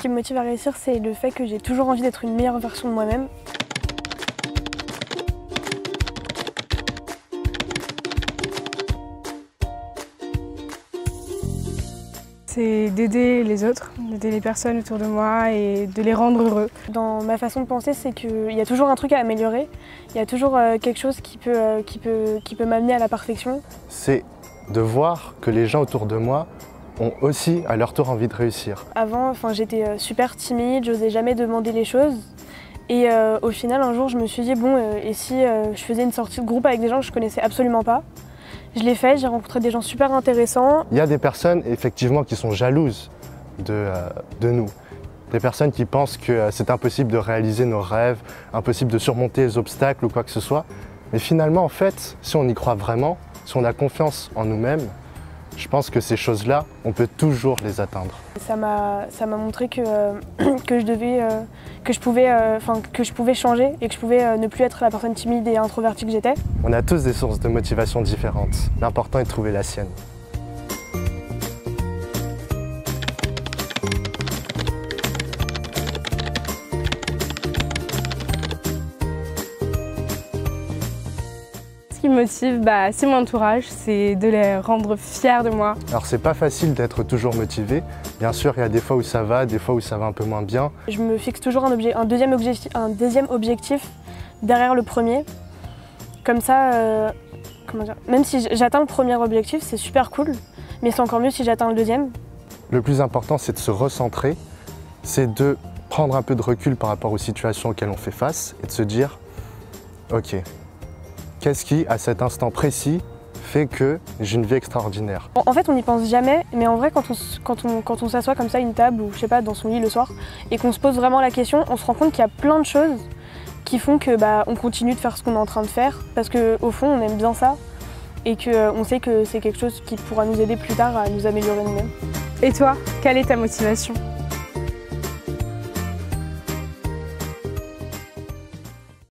qui me motive à réussir, c'est le fait que j'ai toujours envie d'être une meilleure version de moi-même. C'est d'aider les autres, d'aider les personnes autour de moi et de les rendre heureux. Dans ma façon de penser, c'est qu'il y a toujours un truc à améliorer, il y a toujours quelque chose qui peut m'amener à la perfection. C'est de voir que les gens autour de moi ont aussi à leur tour envie de réussir. Avant, j'étais super timide, j'osais jamais demander les choses. Et au final, un jour, je me suis dit, bon, et si je faisais une sortie de groupe avec des gens que je connaissais absolument pas? Je l'ai fait, j'ai rencontré des gens super intéressants. Il y a des personnes, effectivement, qui sont jalouses de nous. Des personnes qui pensent que c'est impossible de réaliser nos rêves, impossible de surmonter les obstacles ou quoi que ce soit. Mais finalement, en fait, si on y croit vraiment, si on a confiance en nous-mêmes, je pense que ces choses-là, on peut toujours les atteindre. Ça m'a montré que je pouvais changer et que je pouvais ne plus être la personne timide et introvertie que j'étais. On a tous des sources de motivation différentes. L'important est de trouver la sienne. Ce qui me motive, c'est mon entourage, c'est de les rendre fiers de moi. Alors c'est pas facile d'être toujours motivé. Bien sûr, il y a des fois où ça va, des fois où ça va un peu moins bien. Je me fixe toujours un deuxième objectif derrière le premier. Comme ça, même si j'atteins le premier objectif, c'est super cool, mais c'est encore mieux si j'atteins le deuxième. Le plus important, c'est de se recentrer, c'est de prendre un peu de recul par rapport aux situations auxquelles on fait face et de se dire « Ok, qu'est-ce qui, à cet instant précis, fait que j'ai une vie extraordinaire ?» En fait, on n'y pense jamais, mais en vrai, quand on s'assoit comme ça à une table ou je sais pas, dans son lit le soir, et qu'on se pose vraiment la question, on se rend compte qu'il y a plein de choses qui font que on continue de faire ce qu'on est en train de faire, parce qu'au fond, on aime bien ça, et qu'on sait que c'est quelque chose qui pourra nous aider plus tard à nous améliorer nous-mêmes. Et toi, quelle est ta motivation ?